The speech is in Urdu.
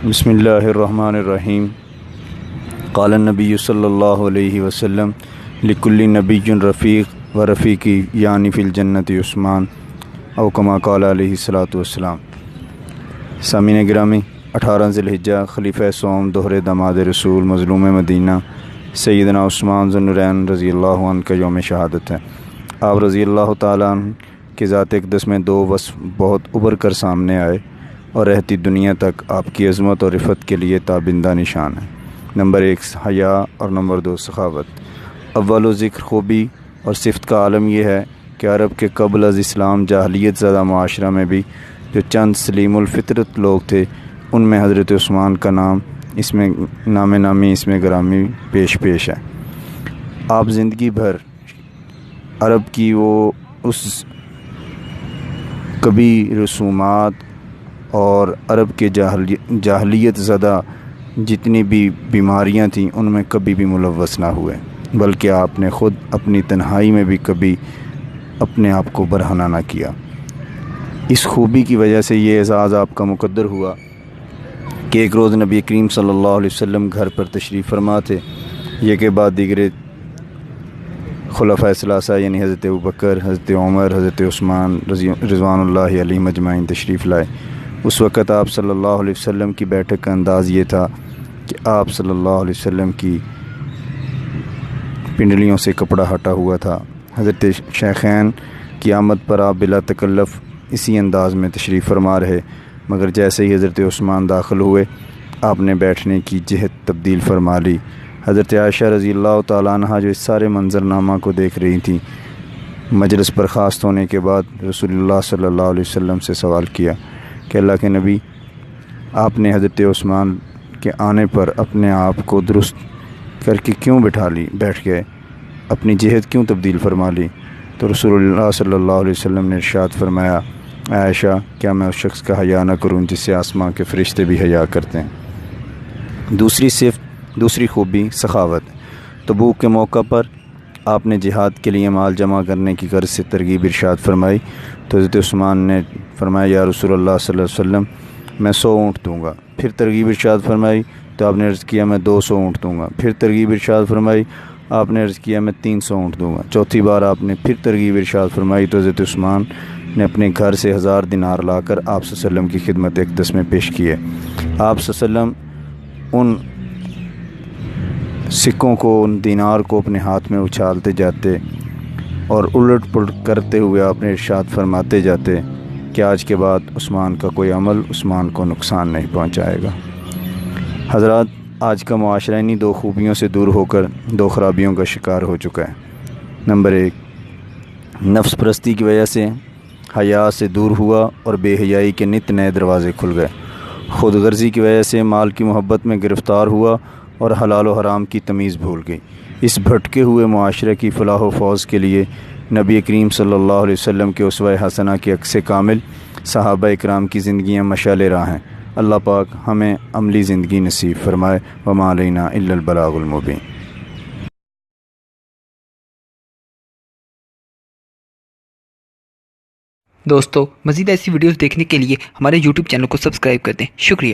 بسم اللہ الرحمن الرحیم۔ قال النبی صلی اللہ علیہ وسلم لکل نبی رفیق و رفیقی یعنی فی الجنت عثمان او کما قال علیہ الصلاۃ والسلام۔ سامعین گرامی، 18 ذی الحجہ خلیفہ سوم دوہرے داماد رسول مظلوم مدینہ سیدنا عثمان ذو النورین رضی اللہ عنہ کا یوم شہادت ہے۔ آپ رضی اللہ تعالیٰ عنہ کے ذات اقدس میں دو وصف بہت ابھر کر سامنے آئے اور رہتی دنیا تک آپ کی عظمت اور رفت کے لیے تابندہ نشان ہے۔ نمبر 1 حیا اور نمبر 2 سخاوت۔ اول و ذکر خوبی اور صفت کا عالم یہ ہے کہ عرب کے قبل از اسلام جاہلیت زدہ معاشرہ میں بھی جو چند سلیم الفطرت لوگ تھے، ان میں حضرت عثمان کا نام نامی اس میں گرامی پیش ہے۔ آپ زندگی بھر عرب کی وہ اس کبھی رسومات اور عرب کے جاہلیت زدہ جتنی بھی بیماریاں تھیں ان میں کبھی بھی ملوث نہ ہوئے، بلکہ آپ نے خود اپنی تنہائی میں بھی کبھی اپنے آپ کو برہنہ نہ کیا۔ اس خوبی کی وجہ سے یہ اعزاز آپ کا مقدر ہوا کہ ایک روز نبی کریم صلی اللہ علیہ وسلم گھر پر تشریف فرما تھے۔ یہ کے بعد دیگر خلفائے ثلاثہ یعنی حضرت ابوبکر، حضرت عمر، حضرت عثمان رضوان اللہ علیہ مجمعین تشریف لائے۔ اس وقت آپ صلی اللہ علیہ وسلم کی بیٹھک کا انداز یہ تھا کہ آپ صلی اللہ علیہ وسلم کی پنڈلیوں سے کپڑا ہٹا ہوا تھا۔ حضرت شیخین کی آمد پر آپ بلا تکلف اسی انداز میں تشریف فرما رہے، مگر جیسے ہی حضرت عثمان داخل ہوئے آپ نے بیٹھنے کی جہت تبدیل فرما لی۔ حضرت عائشہ رضی اللہ تعالیٰ عنہ جو اس سارے منظرنامہ کو دیکھ رہی تھیں، مجلس برخاست ہونے کے بعد رسول اللہ صلی اللہ علیہ وسلم سے سوال کیا کہ اللہ کے نبی، آپ نے حضرت عثمان کے آنے پر اپنے آپ کو درست کر کے کیوں بیٹھ گئے، اپنی جہت کیوں تبدیل فرما لی؟ تو رسول اللہ صلی اللہ علیہ وسلم نے ارشاد فرمایا، عائشہ، کیا میں اس شخص کا حیا نہ کروں جس سے آسمان کے فرشتے بھی حیا کرتے ہیں؟ دوسری خوبی سخاوت۔ تبوک کے موقع پر آپ نے جہاد کے لیے مال جمع کرنے کی غرض سے ترغیب ارشاد فرمائی تو حضرت عثمان نے فرمایا، یا رسول اللہ صلی اللہ علیہ وسلم، میں 100 اونٹ دوں گا۔ پھر ترغیب ارشاد فرمائی تو آپ نے عرض کیا، میں 200 اونٹ دوں گا۔ پھر ترغیب ارشاد فرمائی، آپ نے عرض کیا، میں 300 اونٹ دوں گا۔ چوتھی بار آپ نے پھر ترغیب ارشاد فرمائی تو حضرت عثمان نے اپنے گھر سے 1000 دینار لا کر آپ صلی اللہ علیہ وسلم کی خدمت اقدس میں پیش کیے۔ آپ صلی اللہ علیہ وسلم ان سکوں کو، ان دینار کو اپنے ہاتھ میں اچھالتے جاتے اور الٹ پلٹ کرتے ہوئے آپ نے ارشاد فرماتے جاتے کہ آج کے بعد عثمان کا کوئی عمل عثمان کو نقصان نہیں پہنچائے گا۔ حضرات، آج کا معاشرہ انہی دو خوبیوں سے دور ہو کر دو خرابیوں کا شکار ہو چکا ہے۔ نمبر 1، نفس پرستی کی وجہ سے حیا سے دور ہوا اور بے حیائی کے نت نئے دروازے کھل گئے۔ خود غرضی کی وجہ سے مال کی محبت میں گرفتار ہوا اور حلال و حرام کی تمیز بھول گئی۔ اس بھٹکے ہوئے معاشرے کی فلاح و فوز کے لیے نبی کریم صلی اللہ علیہ وسلم کے اسوہ حسنہ کے عکس کامل صحابہ اکرام کی زندگیاں مشعل راہ ہیں۔ اللہ پاک ہمیں عملی زندگی نصیب فرمائے۔ وما علینا الا البلاغ المبین۔ دوستو، مزید ایسی ویڈیوز دیکھنے کے لیے ہمارے YouTube چینل کو سبسکرائب کر دیں۔ شکریہ۔